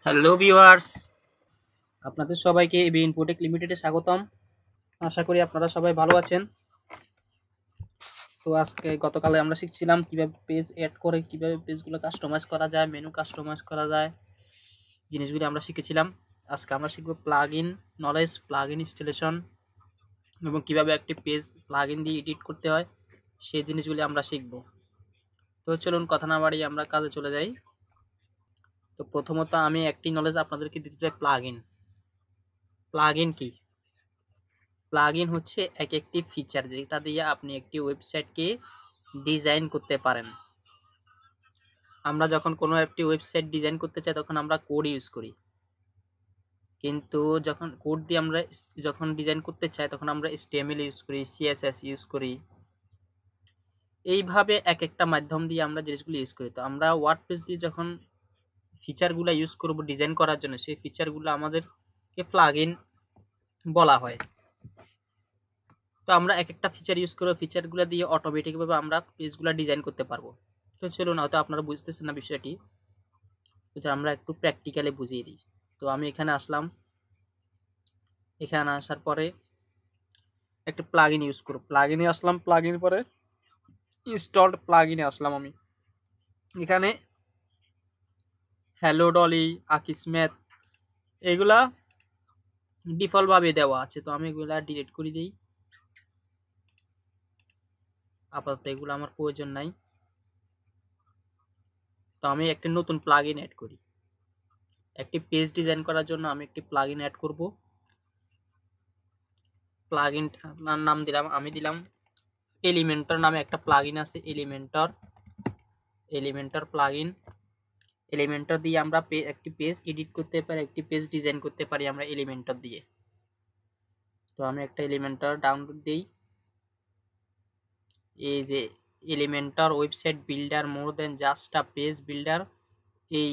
Hello viewers, আপনাদের সবাইকে abinfotech লিমিটেডে স্বাগতম। আশা করি আপনারা সবাই ভালো আছেন। তো আজকে গতকালে আমরা শিখছিলাম কিভাবে পেজ অ্যাড করে কিভাবে পেজগুলো কাস্টমাইজ করা যায়, মেনু কাস্টমাইজ করা যায়, জিনিসগুলো আমরা শিখেছিলাম। আজকে আমরা শিখব প্লাগইন নলেজ, প্লাগইন ইনস্টলেশন এবং কিভাবে একটি পেজ প্লাগইন দিয়ে এডিট করতে হয় সেই জিনিসগুলি আমরা শিখব। তো চলুন কথা না বাড়িয়ে আমরা কাজে চলে যাই। তো প্রথমত আমি একটি নলেজ আপনাদেরকে দিতে চাই প্লাগইন। প্লাগইন কি? প্লাগইন হচ্ছে একটি ফিচার যেটা দিয়ে আপনি একটি ওয়েবসাইটকে ডিজাইন করতে পারেন। আমরা যখন কোনো একটি ওয়েবসাইট ডিজাইন করতে চাই তখন আমরা কোড ইউজ করি, কিন্তু যখন কোড দিয়ে আমরা যখন ডিজাইন করতে চাই তখন আমরা HTML ইউজ করি, CSS ইউজ করি। এইভাবে এক একটা মাধ্যম দিয়ে আমরা জিনিসগুলো ইউজ করি। তো আমরা ওয়ার্ডপ্রেস দিয়ে যখন ফিচারগুলো ইউজ করব ডিজাইন করার জন্য, সেই ফিচারগুলো আমাদেরকে প্লাগইন বলা হয়। তো আমরা এক একটা ফিচার ইউজ করে ফিচারগুলো দিয়ে অটোমেটিকভাবে আমরা পেজগুলো ডিজাইন করতে পারবো। তো চলুন, হয়তো আপনারা বুঝতেছেন না বিষয়টি, তো আমরা একটু প্র্যাকটিক্যালি বুঝিয়ে দিই। তো আমি এখানে আসলাম, এখানে আসার পরে একটা প্লাগইন ইউজ করব, প্লাগইনে আসলাম, প্লাগইন পরে ইনস্টলড প্লাগইনে আসলাম। আমি এখানে হ্যালো ডলি, আকিসম্যাথ এগুলা ডিফল্ট ভাবে দেওয়া আছে, তো আমি এগুলা ডিলিট করে দিই। আপাতত এগুলো আমার প্রয়োজন নাই। তো আমি একটা নতুন প্লাগইন অ্যাড করি। একটি পেজ ডিজাইন করার জন্য আমি একটি প্লাগইন অ্যাড করব। প্লাগইনটার নাম দিলাম, আমি দিলাম এলিমেন্টর নামে একটা প্লাগইন আছে, এলিমেন্টর প্লাগইন। এলিমেন্টর দিয়ে আমরা একটি পেজ এডিট করতে পারি, একটি পেজ ডিজাইন করতে পারি আমরা এলিমেন্টর দিয়ে। তো আমি একটা এলিমেন্টর ডাউনলোড দিই। এই যে Elementor website builder more than just a page builder, এই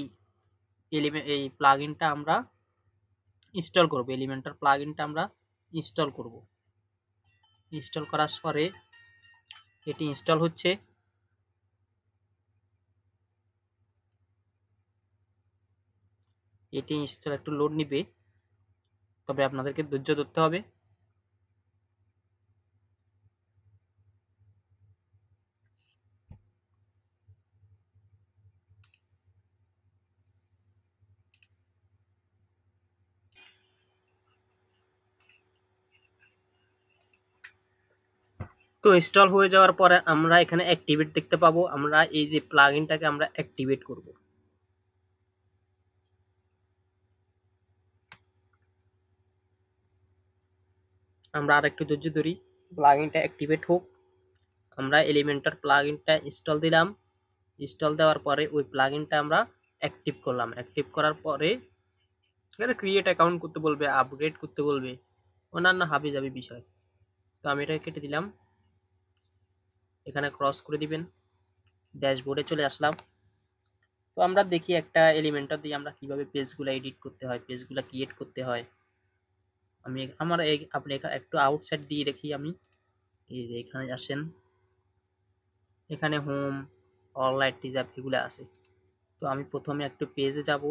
প্লাগইনটা আমরা ইনস্টল করব। এলিমেন্টর প্লাগইনটা আমরা ইনস্টল করব। ইনস্টল করার পরে এটি ইনস্টল হচ্ছে। এটি ইনস্টল একটু লোড নিবে, তবে আপনাদেরকে ধৈর্য ধরতে হবে। তো ইনস্টল হয়ে যাওয়ার পরে আমরা এখানে অ্যাক্টিভেট দেখতে পাবো। আমরা এই যে প্লাগইনটাকে আমরা অ্যাক্টিভেট করব। আমরা আর একটু ধৈর্য ধরি, প্লাগইনটা অ্যাক্টিভেট হোক। আমরা এলিমেন্টর প্লাগইনটা ইনস্টল দিলাম। ইনস্টল দেওয়ার পরে ওই প্লাগইনটা আমরা অ্যাক্টিভ করলাম। অ্যাক্টিভ করার পরে এখানে ক্রিয়েট অ্যাকাউন্ট করতে বলবে, আপগ্রেড করতে বলবে, অন্যান্য হাবিজাবি বিষয়। তো আমি এটা কেটে দিলাম, এখানে ক্রস করে দিবেন। ড্যাশবোর্ডে চলে আসলাম। তো আমরা দেখি একটা এলিমেন্টর দিয়ে আমরা কিভাবে পেজগুলো এডিট করতে হয়, পেজগুলো ক্রিয়েট করতে হয়। আমি আমার আপনি একটু আউটসাইড দিয়ে রেখি। আমি এই যে এখানে আসেন, এখানে হোম, অনলাইন টিজার এগুলো আছে। তো আমি প্রথমে একটু পেজে যাব।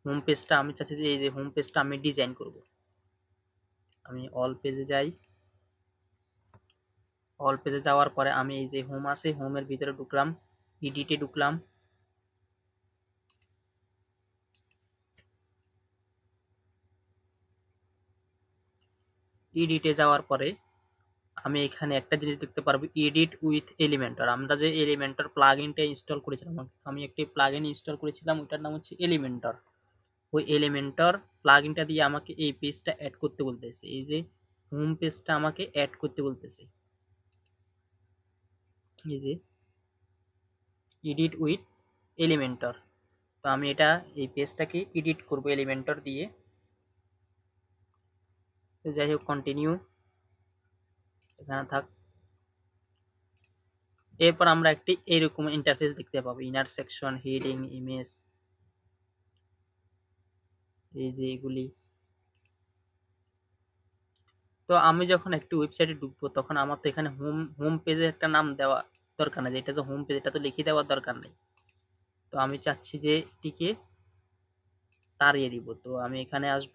হোম পেজটা আমি চাচ্ছি যে এই যে হোম পেজটা আমি ডিজাইন করব। আমি অল পেজে যাই। অল পেজে যাওয়ার পরে আমি এই যে হোম আছে, হোমের ভিতরে ঢুকলাম, এডিটে ঢুকলাম। এডিটে যাওয়ার পরে আমি এখানে একটা জিনিস দেখতে পারবো, এডিট উইথ এলিমেন্টর। আমরা যে এলিমেন্টর প্লাগইনটা ইনস্টল করেছিলাম, আমি একটি প্লাগইন ইনস্টল করেছিলাম, ওটার নাম হচ্ছে এলিমেন্টর। ওই এলিমেন্টর প্লাগইনটা দিয়ে আমাকে এই পেজটা অ্যাড করতে বলতেছে। এই যে হোম পেজটা আমাকে অ্যাড করতে বলতেছে, এই যে এডিট উইথ এলিমেন্টর। তো আমি এটা এই পেজটাকে এডিট করব এলিমেন্টর দিয়ে। তো যাই হোক, কন্টিনিউ, এখানে থাক। এরপর আমরা একটি এরকম ইন্টারফেস দেখতে পাবো, ইনার সেকশন, হেডিং, ইমেজ, এই যে এগুলি। তো আমি যখন একটি ওয়েবসাইটে ঢুকবো তখন আমার তো এখানে হোম পেজে একটা নাম দেওয়া দরকার নেই, এটা যে হোম পেজ এটা তো লিখে দেওয়ার দরকার নেই। তো আমি চাচ্ছি যে এটিকে তাড়িয়ে দিব। তো আমি এখানে আসব,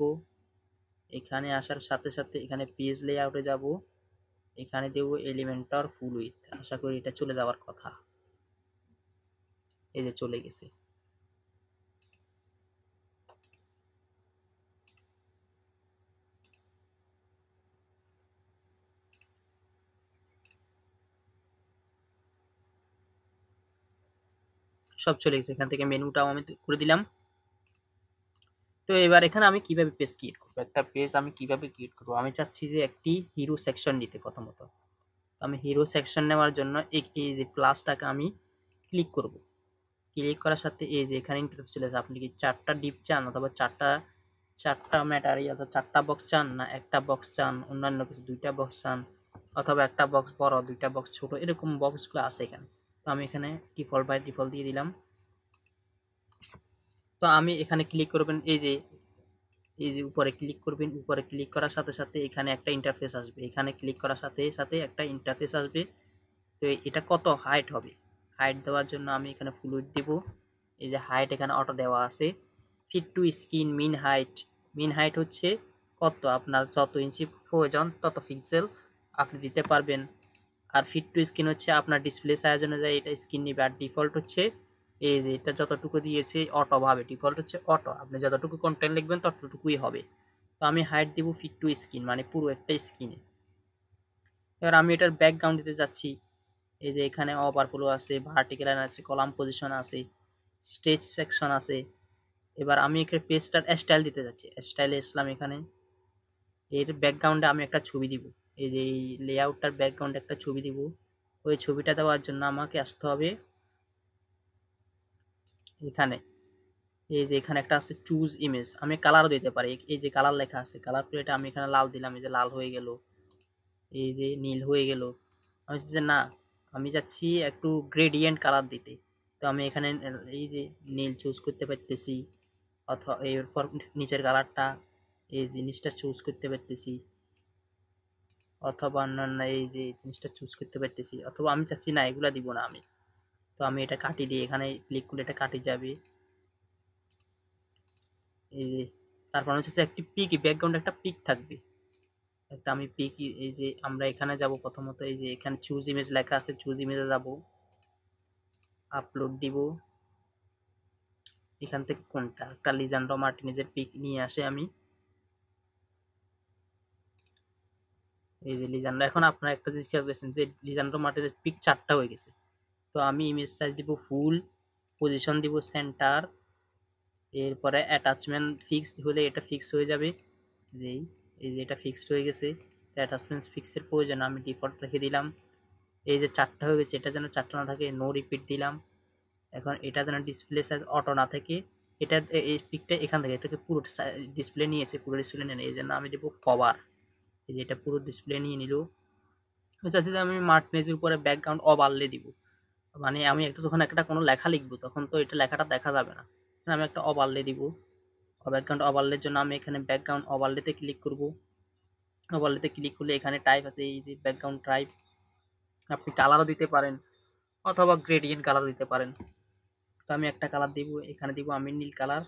এখানে আসার সাথে সাথে এখানে পেজ লেআউটে যাব, এখানে দেব এলিমেন্টর ফুল উইথ। আশা করি এটা চলে যাওয়ার কথা। এই যে চলে গেছে। সব চলে গেছে। এখান থেকে মেনুটাও আমি করে দিলাম। তো এবার এখানে আমি কিভাবে পেজ ক্রিয়েট করবো, একটা পেজ আমি কিভাবে ক্রিয়েট করবো, আমি চাচ্ছি যে একটি হিরো সেকশন নিতে। প্রথমত আমি হিরো সেকশন নেওয়ার জন্য এই যে প্লাসটাকে আমি ক্লিক করব। ক্লিক করার সাথে এই যে এখানে ইন্টারফেস চলে আসে। আপনি কি 4টা ডিপ চান, অথবা চারটা ম্যাটারিয়াল, অথবা 4টা বক্স চান, না একটা বক্স চান, অন্যান্য কিছু 2টা বক্স চান, অথবা একটা বক্স বড় 2টা বক্স ছোট, এরকম বক্সগুলো আছে এখানে। তো আমি এখানে ডিফল্ট বাই ডিফল্ট দিয়ে দিলাম। তো আমি এখানে ক্লিক করবেন, এই যে উপরে ক্লিক করবেন। উপরে ক্লিক করার সাথে সাথে এখানে একটা ইন্টারফেস আসবে। এখানে ক্লিক করার সাথে সাথে একটা ইন্টারফেস আসবে। তো এটা কত হাইট হবে, হাইট দেওয়ার জন্য আমি এখানে ফুল উইডথ দিব। এই যে হাইট এখানে অটো দেওয়া আছে। ফিট টু স্ক্রিন মিন হাইট হচ্ছে কত, আপনার যত ইঞ্চি প্রয়োজন তত পিক্সেল আপনি দিতে পারবেন। আর ফিট টু স্ক্রিন হচ্ছে আপনার ডিসপ্লে সাইজ অনুযায়ী এটা স্ক্রিন নিবে। আর ডিফল্ট হচ্ছে এই যে এটা যতটুকু দিয়েছে অটো ভাবে, ডিফল্ট হচ্ছে অটো, আপনি যতটুকু কন্টেন্ট লিখবেন ততটুকুই হবে। তো আমি হাইট দিব ফিট টু স্ক্রিন, মানে পুরো একটা স্ক্রিনে। এবার আমি এটার ব্যাকগ্রাউন্ড দিতে যাচ্ছি। এই যে এখানে ওভারফ্লো আছে, ভার্টিক্যাল লাইন আছে, কলাম পজিশন আছে, স্টেজ সেকশন আছে। এবার আমি একটা পেজটার স্টাইল দিতে যাচ্ছি। স্টাইলে আসলাম, এখানে এর ব্যাকগ্রাউন্ডে আমি একটা ছবি দিব। এই যে এই লেআউটটার ব্যাকগ্রাউন্ডে একটা ছবি দিব। ওই ছবিটা দেওয়ার জন্য আমাকে আসতে হবে এখানে। এই যে এখানে একটা আছে চুজ ইমেজ, আমি কালারও দিতে পারি। এই যে কালার লেখা আছে, কালার প্লেটে আমি এখানে লাল দিলাম, এই যে লাল হয়ে গেল, এই যে নীল হয়ে গেল। আমি চাচ্ছি যে না, আমি চাচ্ছি একটু গ্রেডিয়েন্ট কালার দিতে। তো আমি এখানে এই যে নীল চুজ করতে পারতেছি, অথবা এরপর নিচের কালারটা এই জিনিসটা চুজ করতে পারতেছি, অথবা অন্যান্য এই যে জিনিসটা চুজ করতে পারতেছি, অথবা আমি চাচ্ছি না এগুলা দিব না আমি। তো আমি এটা কাটি দিয়ে এখানে ক্লিক করলে এটা কাটি যাবে। এই যে তারপর আমি চাচ্ছি একটি পিক, ব্যাকগ্রাউন্ডে একটা পিক থাকবে একটা। আমি পিক, এই যে আমরা এখানে যাব প্রথমত, এই যে এখানে চুজ ইমেজ লেখা আছে, চুজ ইমেজে যাব, আপলোড দিব। এখান থেকে কোনটা একটা লিজান্ড্রো মার্টিনেজের পিক নিয়ে আসে আমি। এই যে লিজান্ড্রো, এখন আপনারা একটা জিনিস খেয়াল করেছেন যে লিজান্ড্রো মার্টিনেজের পিক 4টা হয়ে গেছে। তো আমি ইমেজ সাইজ দিব ফুল, পজিশন দিব সেন্টার, এরপরে অ্যাটাচমেন্ট ফিক্সড হলে এটা ফিক্স হয়ে যাবে। যেই এই যে এটা ফিক্সড হয়ে গেছে, অ্যাটাচমেন্ট ফিক্সের প্রয়োজন আমি ডিফল্ট রেখে দিলাম। এই যে 4টা হয়ে গেছে, এটা যেন 4টা না থাকে, নো রিপিট দিলাম। এখন এটা যেন ডিসপ্লে সাইজ অটো না থাকে, এটা এই পিকটা এখান থেকে এটাকে পুরো ডিসপ্লে নিয়েছে, পুরো ডিসপ্লে নেয়, এই জন্য আমি দেবো কভার। এই যে এটা পুরো ডিসপ্লে নিয়ে নিল। চাচ্ছি যে আমি মার্টিনেজের উপরে ব্যাকগ্রাউন্ড ওভারলে দিব, মানে আমি একটা যখন একটা কোনো লেখা লিখবো তখন তো এটা লেখাটা দেখা যাবে না, আমি একটা ওভারলে দিব। ব্যাকগ্রাউন্ড ওভারলের জন্য আমি এখানে ব্যাকগ্রাউন্ড ওভারলেতে ক্লিক করব। ওভারলেতে ক্লিক করলে এখানে টাইপ আছে, এই যে ব্যাকগ্রাউন্ড টাইপ, আপনি কালারও দিতে পারেন অথবা গ্রেডিয়েন্ট কালার দিতে পারেন। তো আমি একটা কালার দিব, এখানে দিব আমি নীল কালার।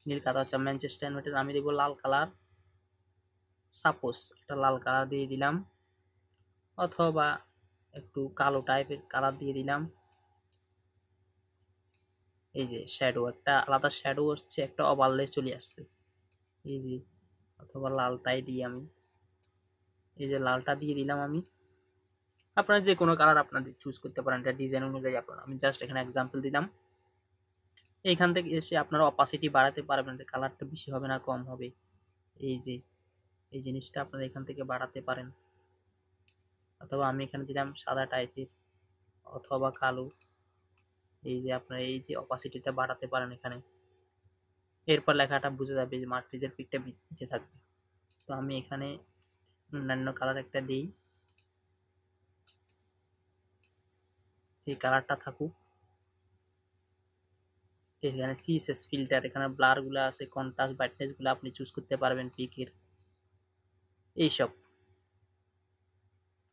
নীল কালার হচ্ছে ম্যানচেস্টার ইউনাইটেড, আমি দিব লাল কালার। সাপোজ একটা লাল কালার দিয়ে দিলাম, অথবা একটু কালো টাইপের কালার দিয়ে দিলাম। এই যে শ্যাডো, একটা আলাদা শ্যাডো হচ্ছে, একটা ওভারলে চলে আসছে। এই যে অথবা লালটাই দিই আমি, এই যে লালটা দিয়ে দিলাম আমি। আপনারা যে কোনো কালার আপনাদের চুজ করতে পারেন, এটা ডিজাইন অনুযায়ী আপনারা। আমি জাস্ট এখানে এক্সাম্পল দিলাম। এইখান থেকে এসে আপনারা অপাসিটি বাড়াতে পারবেন, যে কালারটা বেশি হবে না কম হবে। এই যে এই জিনিসটা আপনারা এখান থেকে বাড়াতে পারেন, অথবা আমি এখানে দিলাম সাদা টাইপের অথবা কালো। এই যে আপনারা এই যে অপাসিটিটা বাড়াতে পারেন এখানে। এরপর লেখাটা বুঝে যাবে যে মার্টিজের পিকটা নিচে থাকবে। তো আমি এখানে অন্যান্য কালার একটা দিই, এই কালারটা থাকুক। এখানে সিএসএস ফিল্টার, এখানে ব্লার গুলো আছে, কন্ট্রাস্ট ব্রাইটনেস গুলো আপনি চুজ করতে পারবেন পিকের এইসব।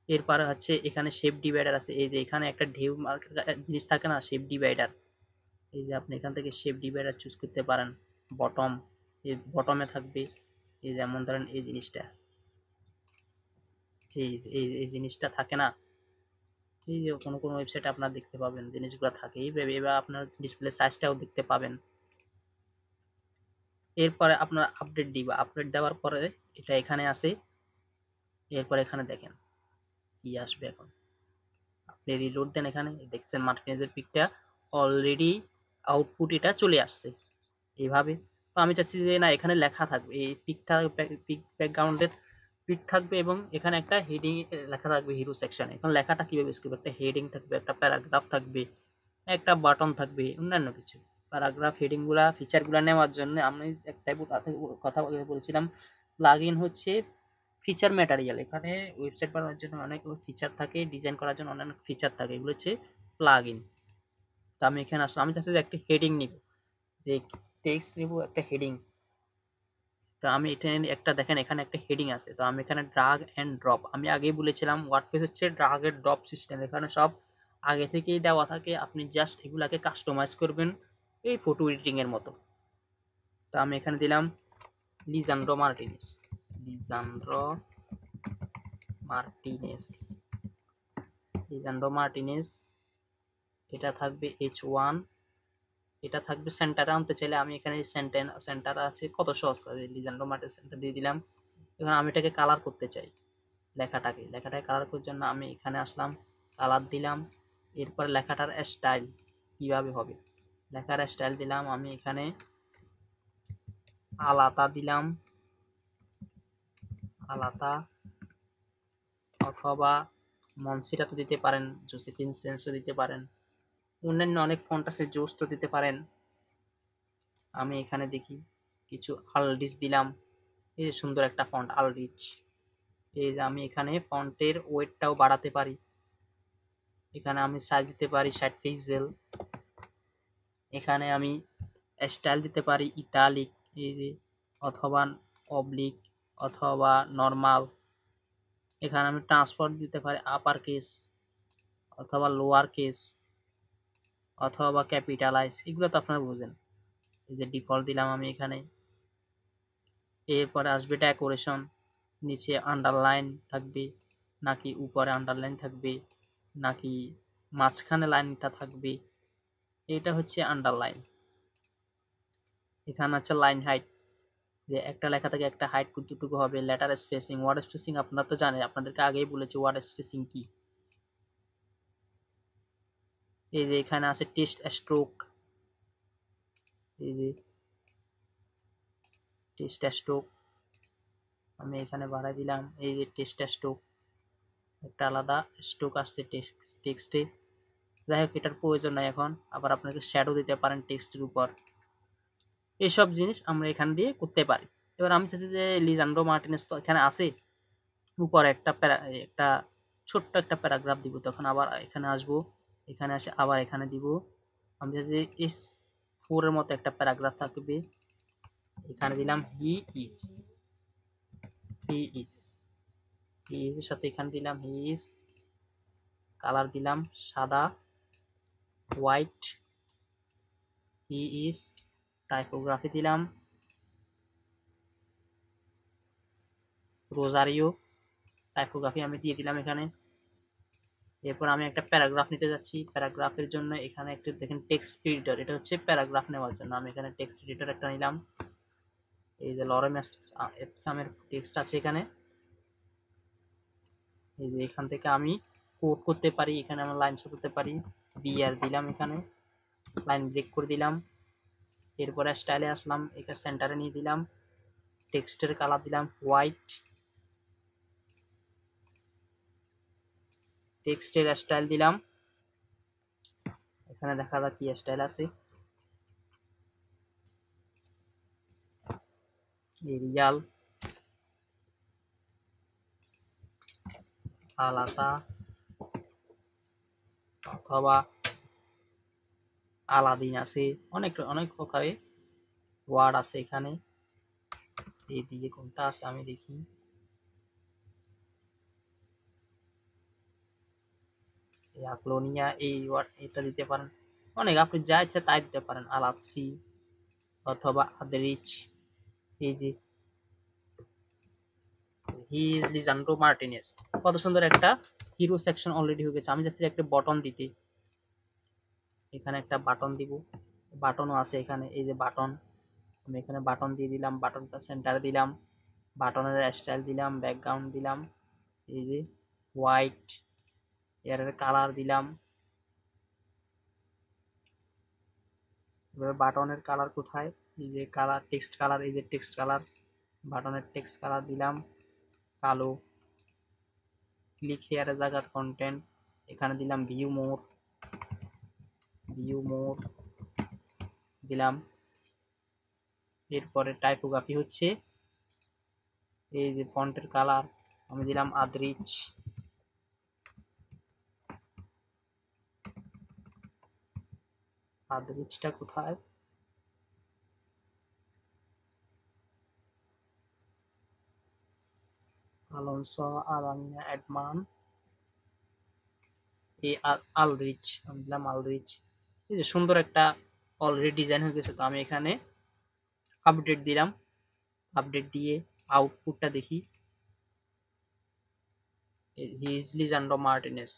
এরপরে হচ্ছে এখানে শেপ ডিভাইডার আছে, এই যে এখানে একটা ঢেউ মার্কের জিনিস থাকে না, শেপ ডিভাইডার। এই যে আপনি এখান থেকে শেপ ডিভাইডার চুজ করতে পারেন। বটম, এই বটমে থাকবে এই যেমন ধরেন এই জিনিসটা, এই জিনিসটা থাকে না, এই যে কোনো ওয়েবসাইটে আপনারা দেখতে পাবেন জিনিসগুলো থাকে এইভাবে, এবার আপনার ডিসপ্লে সাইজটাও দেখতে পাবেন। এরপরে আপনার আপডেট দিবা, আপডেট দেওয়ার পরে এটা এখানে আসে, এরপর এখানে দেখেন কি আসবে। এখন আপনি রিলোড দেন, এখানে দেখছেন মার্টিনেজের পিকটা অলরেডি আউটপুট এটা চলে আসছে এইভাবে। তো আমি চাচ্ছি যে না এখানে লেখা থাকবে, এই পিক ব্যাকগ্রাউন্ডে পিক থাকবে এবং এখানে একটা হেডিং লেখা থাকবে হিরো সেকশনে। এখন লেখাটা কিভাবে ইউজ করবে, একটা হেডিং থাকবে, একটা প্যারাগ্রাফ থাকবে, একটা বাটন থাকবে, অন্যান্য কিছু প্যারাগ্রাফ হেডিংগুলা ফিচারগুলা নেওয়ার জন্য আমি একটা কথা বলেছিলাম। প্লাগইন হচ্ছে ফিচার ম্যাটেরিয়াল। এখানে ওয়েবসাইট বানানোর জন্য অনেক ফিচার থাকে, ডিজাইন করার জন্য অনেক ফিচার থাকে, এগুলো হচ্ছে প্লাগইন। তো আমি এখানে আসলাম, আমি চাচ্ছি যে একটা হেডিং নিব, যে টেক্সট নিব একটা হেডিং। তো আমি এখানে একটা দেখেন এখানে একটা হেডিং আছে, তো আমি এখানে ড্রাগ এন্ড ড্রপ, আমি আগেই বলেছিলাম ওয়ার্ডপ্রেস হচ্ছে ড্রাগ এন্ড ড্রপ সিস্টেম, এখানে সব আগে থেকেই দেওয়া থাকে, আপনি জাস্ট এগুলাকে কাস্টমাইজ করবেন এই ফটো এডিটিং এর মতো। তো আমি এখানে দিলাম লিজান্ড্রো মার্টিনেস, লিজান্ড্রো মার্টিনেস, লিজান্ড্রো মার্টিনেস, এটা থাকবে H1, এটা থাকবে সেন্টারে আনতে চাইলে আমি এখানে সেন্টার আছে কত সহজ, লিজান্ড্রো মার্টিনেস সেন্টার দিয়ে দিলাম। এখন আমি এটাকে কালার করতে চাই, লেখাটাকে কালার করার জন্য আমি এখানে আসলাম, কালার দিলাম। এরপর লেখাটার স্টাইল কিভাবে হবে, লেখার স্টাইল দিলাম আমি এখানে আলাদা দিলাম, আলাদা, অথবা মনসিরা তো দিতে পারেন, জোসেফিন সেন্সও দিতে পারেন, অন্যান্য অনেক ফন্ট আছে, জোস্ট দিতে পারেন। আমি এখানে দেখি কিছু আলডিস দিলাম, এই যে সুন্দর একটা ফন্ট আলরিচ। এই যে আমি এখানে ফন্টের ওয়েটটাও বাড়াতে পারি, এখানে আমি সাইজ দিতে পারি 60 পিক্সেল, এখানে আমি স্টাইল দিতে পারি ইটালিক, এই যে অথবা অবলিক অথবা নর্মাল, এখানে আমি ট্রান্সফার দিতে পারি আপার কেস অথবা লোয়ার কেস অথবা ক্যাপিটালাইজ, এগুলো তো আপনারা বুঝেন। এই যে ডিফল্ট দিলাম আমি এখানে। এরপরে আসবে ডেকোরেশন, নিচে আন্ডারলাইন থাকবে নাকি উপরে আন্ডারলাইন থাকবে নাকি মাঝখানে লাইনটা থাকবে, এটা হচ্ছে আন্ডারলাইন। এখানে আছে লাইন হাইট, যে একটা লেখা থেকে একটা হাইট কতটুকু হবে। লেটার স্পেসিং, ওয়ার্ড স্পেসিং আপনারা তো জানেন, আপনাদেরকে আগেই বলেছি ওয়ার্ড স্পেসিং কি। এই যে এখানে আছে টেক্সট স্ট্রোক, এই যে টেক্সট স্ট্রোক আমি এখানে বাড়াই দিলাম। এই যে টেক্সট স্ট্রোক, একটা আলাদা স্ট্রোক আসছে টেক্সটে, যাই হোক এটার প্রয়োজন নাই এখন। আবার আপনাকে শ্যাডো দিতে পারেন টেক্সটের উপর, এইসব জিনিস আমরা এখান দিয়ে করতে পারি। এবার আমি চাচ্ছি যে লিজান্ড্রো মার্টিনেস তো এখানে আছে, উপরে একটা ছোট্ট একটা প্যারাগ্রাফ দিব, তখন আবার এখানে আসবো, এখানে আসে আবার এখানে দিব। আমি চাচ্ছি যে S4 এর মতো একটা প্যারাগ্রাফ থাকবে, এখানে দিলাম he is, he is, he is এর সাথে এখানে দিলাম হি ইজ, কালার দিলাম সাদা হোয়াইট, হি ইজ, টাইপোগ্রাফি দিলাম রোজারিও, টাইপোগ্রাফি আমি দিয়ে দিলাম এখানে। এরপর আমি একটা প্যারাগ্রাফ নিতে যাচ্ছি, প্যারাগ্রাফের জন্য এখানে একটা দেখেন টেক্সট এডিটর, এটা হচ্ছে প্যারাগ্রাফ নেওয়ার জন্য আমি এখানে টেক্সট এডিটর একটা নিলাম। এই যে লরেম এপসামের টেক্সট আছে এখানে, এই যে এখান থেকে আমি কোড করতে পারি, এখানে আমরা লাইন শো করতে পারি, বিআর দিলাম, এখানে লাইন ব্রেক করে দিলাম। এরপরে স্টাইলে আসলাম, এখানে সেন্টারে নিয়ে দিলাম, টেক্সটের কালার দিলাম হোয়াইট, টেক্সটের স্টাইল দিলাম, এখানে দেখা যাক কি স্টাইল আছে, এরিয়াল, আলাদা অথবা আলাদিন আছে, অনেক অনেক প্রকারের ওয়ার্ড আছে এখানে। এই দিকে কোনটা আছে আমি দেখি, অ্যাক্লোনিয়া, এই ওয়ার্ড এটা দিতে পারেন। অনেক, আপনি যা ইচ্ছা তাই দিতে পারেন, আলাপসি অথবা আদরিচ। এই যে হি ইজ লিজান্ড্রো মার্টিনেস, কত সুন্দর একটা হিরো সেকশন অলরেডি হয়ে গেছে। আমি যাচ্ছি একটা বাটন দিতে, এখানে একটা বাটন দিব, বাটনও আছে এখানে, এই যে বাটন, আমি এখানে বাটন দিয়ে দিলাম, বাটনটা সেন্টারে দিলাম, বাটনের স্টাইল দিলাম, ব্যাকগ্রাউন্ড দিলাম, এই যে হোয়াইট, এর কালার দিলাম। এবার বাটনের কালার কোথায়, এই যে কালার, টেক্সট কালার, এই যে টেক্সট কালার, বাটনের টেক্সট কালার দিলাম কালো। ক্লিক হেয়ারে জায়গা কন্টেন্ট, এখানে দিলাম ভিউ মোর, ভিউ মোর দিলাম। এরপরে টাইপোগ্রাফি হচ্ছে এই যে ফন্টের কালার, আমি দিলাম আদরিচ, আদরিচটা কোথায়, আলোনসো আলামিনা এডমান, এই আলরিচ, আমি দিলাম আলরিচ। এই যে সুন্দর একটা অলরেডি ডিজাইন হয়ে গেছে। তো আমি এখানে আপডেট দিলাম, আপডেট দিয়ে আউটপুটটা দেখি, হিজ লিজান্ড্রো মার্টিনেস,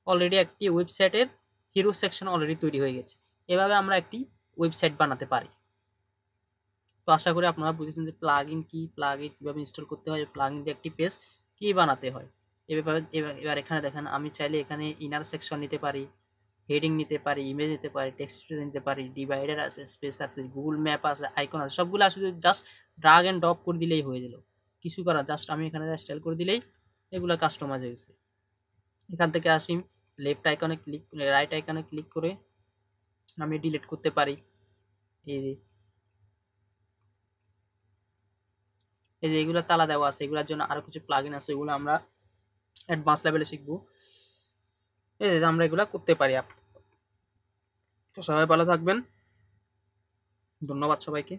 অলরেডি একটি ওয়েবসাইটের হিরো সেকশন অলরেডি তৈরি হয়ে গেছে। এভাবে আমরা একটি ওয়েবসাইট বানাতে পারি। তো আশা করি আপনারা বুঝেছেন যে প্লাগইন কি, প্লাগইন কিভাবে ইনস্টল করতে হয়, প্লাগইন দিয়ে একটি পেজ কি বানাতে হয়। এভাবে এবার এখানে দেখেন, আমি চাইলে এখানে ইনার সেকশন নিতে পারি, হেডিং নিতে পারি, ইমেজ নিতে পারি, টেক্সট নিতে পারি, ডিভাইডার আছে, স্পেস আছে, গুগল ম্যাপ আছে, আইকন আছে, সবগুলো আসলে জাস্ট ড্রাগ এন্ড ড্রপ করে দিলেই হয়ে গেল। কিছু করা, জাস্ট আমি এখানে স্টাইল করে দিলেই এগুলো কাস্টমাইজ হয়ে গেছে। এখান থেকে আসি, লেফট আইকনে ক্লিক, রাইট আইকনে ক্লিক করে আমি ডিলিট করতে পারি। এই যে এই যে এগুলো তালা দেওয়া আছে, এগুলোর জন্য আরো কিছু প্লাগইন আছে, এগুলো আমরা অ্যাডভান্স লেভেলে শিখবো। এই যে আমরা এগুলো করতে পারি। তো সবাই ভালো থাকবেন, ধন্যবাদ সবাইকে।